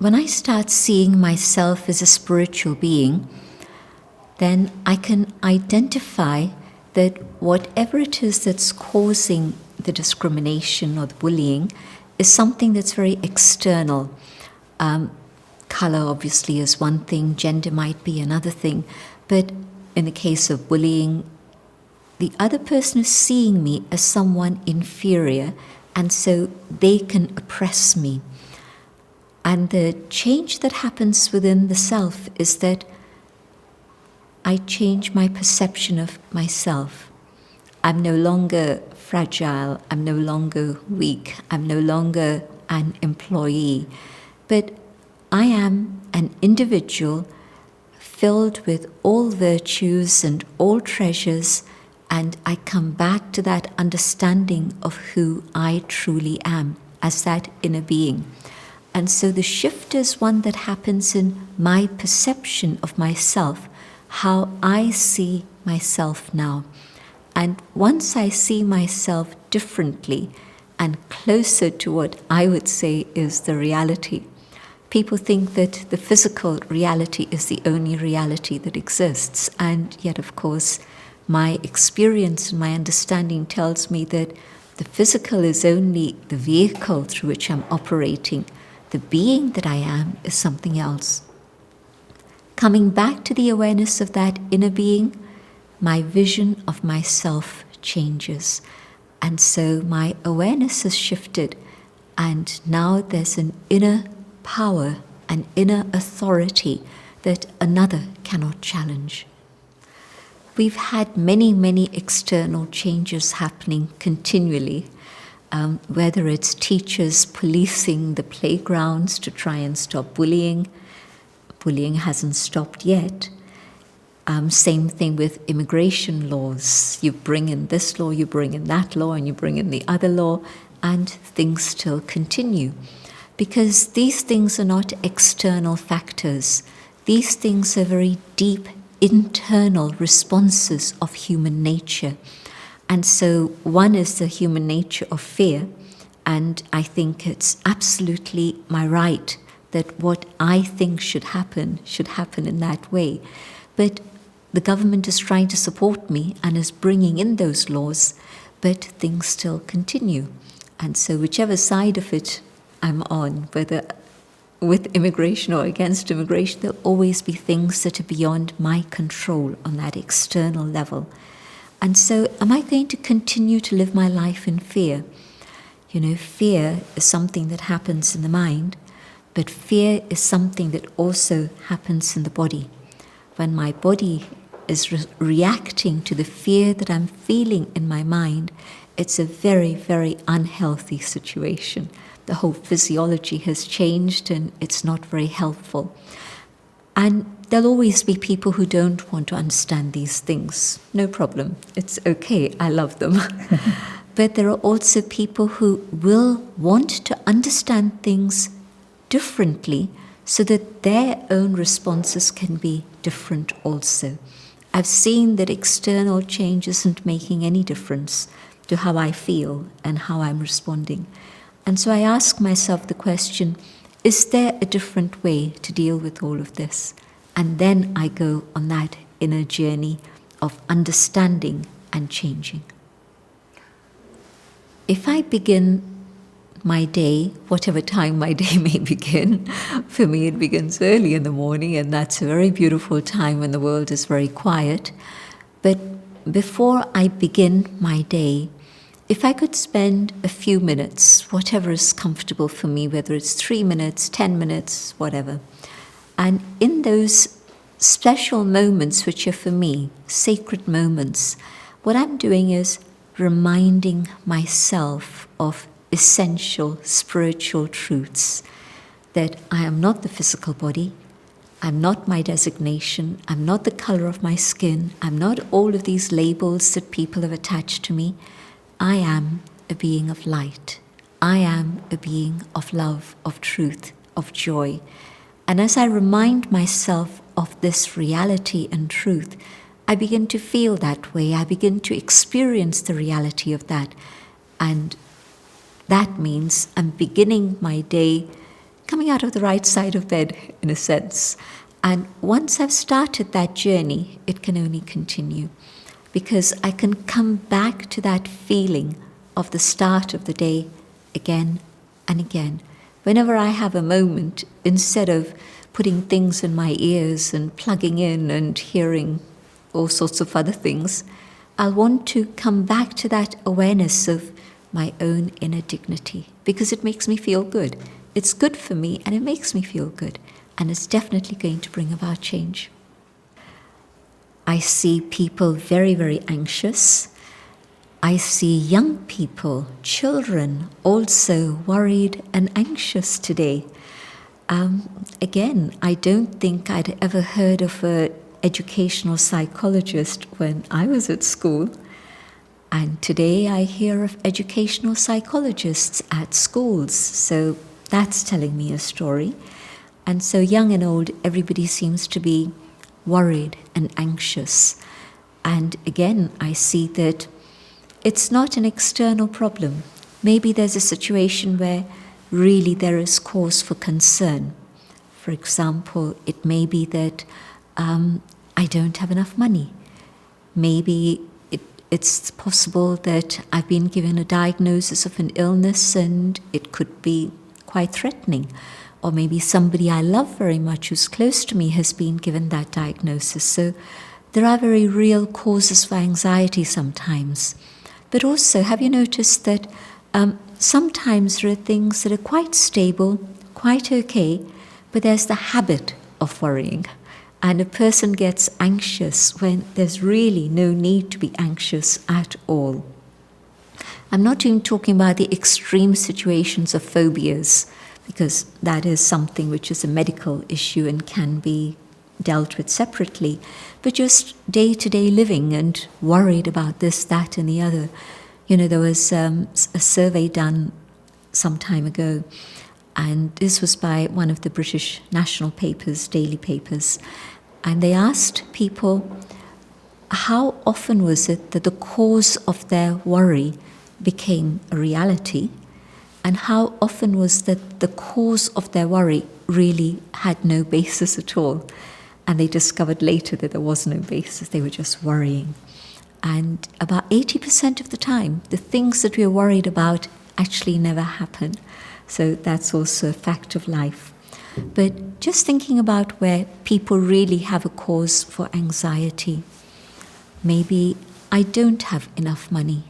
when I start seeing myself as a spiritual being, then I can identify that whatever it is that's causing the discrimination or the bullying is something that's very external. Color obviously is one thing, gender might be another thing, but in the case of bullying, the other person is seeing me as someone inferior, and so they can oppress me. And the change that happens within the self is that I change my perception of myself. I'm no longer fragile, I'm no longer weak, I'm no longer an employee, but I am an individual filled with all virtues and all treasures, and I come back to that understanding of who I truly am as that inner being. And so the shift is one that happens in my perception of myself, how I see myself now. And once I see myself differently and closer to what I would say is the reality, people think that the physical reality is the only reality that exists. And yet, of course, my experience and my understanding tells me that the physical is only the vehicle through which I'm operating. The being that I am is something else. Coming back to the awareness of that inner being, my vision of myself changes. And so my awareness has shifted, and now there's an inner power, an inner authority that another cannot challenge. We've had many external changes happening continually, whether it's teachers policing the playgrounds to try and stop bullying. Bullying hasn't stopped yet. Same thing with immigration laws. You bring in this law, you bring in that law, and you bring in the other law, and things still continue. Because these things are not external factors. These things are very deep internal responses of human nature. And so one is the human nature of fear, and I think it's absolutely my right that what I think should happen in that way. But the government is trying to support me and is bringing in those laws, but things still continue. And so whichever side of it I'm on, whether with immigration or against immigration, there'll always be things that are beyond my control on that external level. And so am I going to continue to live my life in fear? You know, fear is something that happens in the mind, but fear is something that also happens in the body. When my body is reacting to the fear that I'm feeling in my mind, it's a very unhealthy situation. The whole physiology has changed and it's not very helpful. And there'll always be people who don't want to understand these things. No problem. It's okay. I love them. But there are also people who will want to understand things differently so that their own responses can be different also. I've seen that external change isn't making any difference to how I feel and how I'm responding. And so I ask myself the question, is there a different way to deal with all of this? And then I go on that inner journey of understanding and changing. If I begin my day, whatever time my day may begin, for me it begins early in the morning, and that's a very beautiful time when the world is very quiet. But before I begin my day, if I could spend a few minutes, whatever is comfortable for me, whether it's 3 minutes, 10 minutes, whatever, and in those special moments which are for me, sacred moments, what I'm doing is reminding myself of essential spiritual truths, that I am not the physical body, I'm not my designation, I'm not the color of my skin, I'm not all of these labels that people have attached to me. I am a being of light. I am a being of love, of truth, of joy. And as I remind myself of this reality and truth, I begin to feel that way. I begin to experience the reality of that. And that means I'm beginning my day coming out of the right side of bed, in a sense. And once I've started that journey, it can only continue, because I can come back to that feeling of the start of the day again and again. Whenever I have a moment, instead of putting things in my ears and plugging in and hearing all sorts of other things, I'll want to come back to that awareness of my own inner dignity, because it makes me feel good. It's good for me and it makes me feel good, and it's definitely going to bring about change. I see people very, very anxious. I see young people, children, also worried and anxious today. Again, I don't think I'd ever heard of an educational psychologist when I was at school. And today I hear of educational psychologists at schools. So that's telling me a story. And so young and old, everybody seems to be worried and anxious. And again, I see that it's not an external problem. Maybe there's a situation where really there is cause for concern. For example, it may be that I don't have enough money. Maybe it's possible that I've been given a diagnosis of an illness and it could be quite threatening. Or maybe somebody I love very much who's close to me has been given that diagnosis. So there are very real causes for anxiety sometimes. But also, have you noticed that sometimes there are things that are quite stable, quite okay, but there's the habit of worrying. And a person gets anxious when there's really no need to be anxious at all. I'm not even talking about the extreme situations of phobias, because that is something which is a medical issue and can be dealt with separately, but just day-to-day living and worried about this, that, and the other. You know, there was a survey done some time ago, and this was by one of the British national papers, daily papers, and they asked people how often was it that the cause of their worry became a reality, and how often was that the cause of their worry really had no basis at all. And they discovered later that there was no basis, they were just worrying. And about 80% of the time, the things that we are worried about actually never happen. So that's also a fact of life. But just thinking about where people really have a cause for anxiety. Maybe I don't have enough money.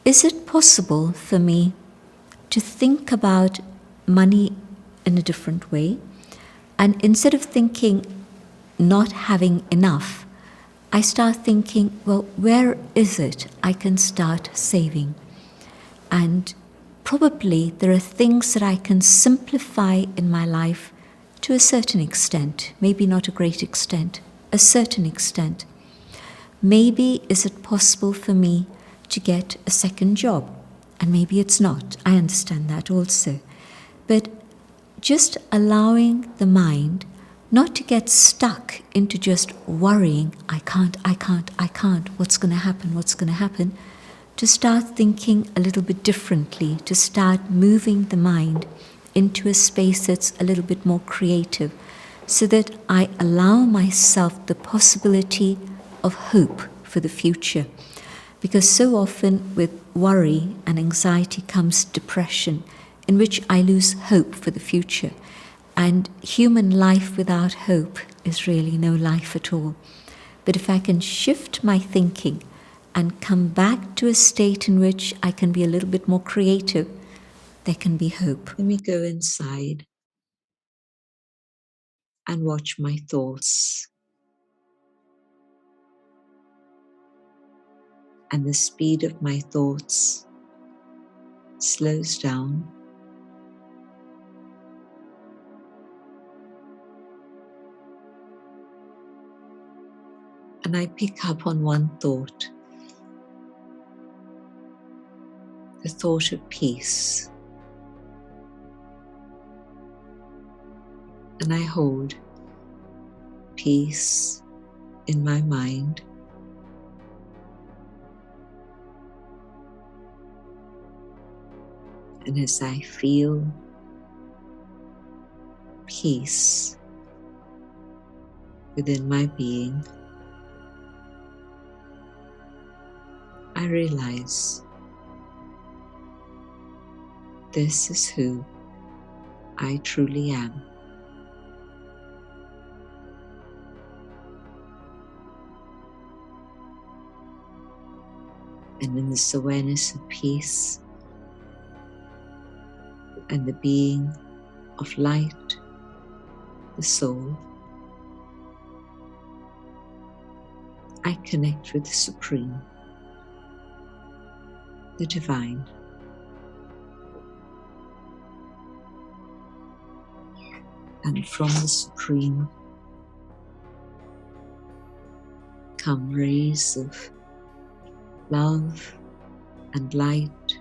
Is it possible for me to think about money in a different way? And instead of thinking not having enough, I start thinking, well, where is it I can start saving? And probably there are things that I can simplify in my life to a certain extent, maybe not a great extent, a certain extent. Maybe is it possible for me to get a second job? And maybe it's not. I understand that also. But just allowing the mind not to get stuck into just worrying, I can't, what's going to happen, to start thinking a little bit differently, to start moving the mind into a space that's a little bit more creative, so that I allow myself the possibility of hope for the future. Because so often with worry and anxiety comes depression, in which I lose hope for the future. And human life without hope is really no life at all. But if I can shift my thinking and come back to a state in which I can be a little bit more creative, there can be hope. Let me go inside and watch my thoughts. And the speed of my thoughts slows down. And I pick up on one thought, the thought of peace. And I hold peace in my mind. And as I feel peace within my being, I realize this is who I truly am. And in this awareness of peace and the being of light, the soul, I connect with the Supreme, the Divine. And from the Supreme come rays of love and light,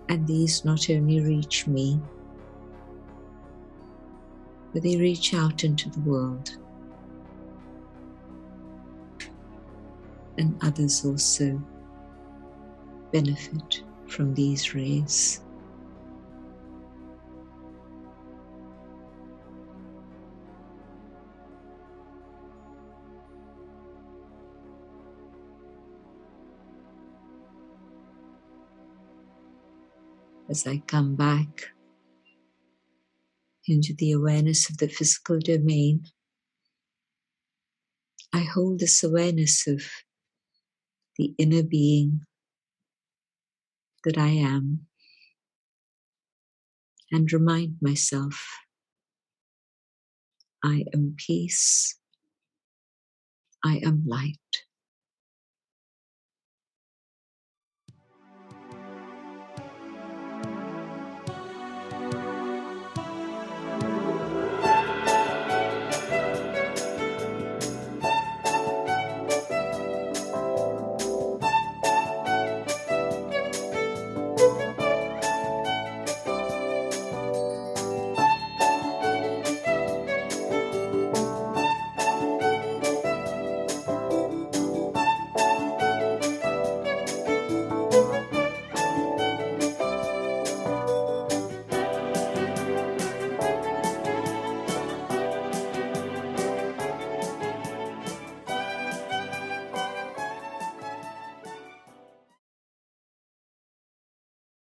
and these not only reach me, but they reach out into the world, and others also benefit from these rays. As I come back into the awareness of the physical domain, I hold this awareness of the inner being that I am and remind myself, I am peace, I am light.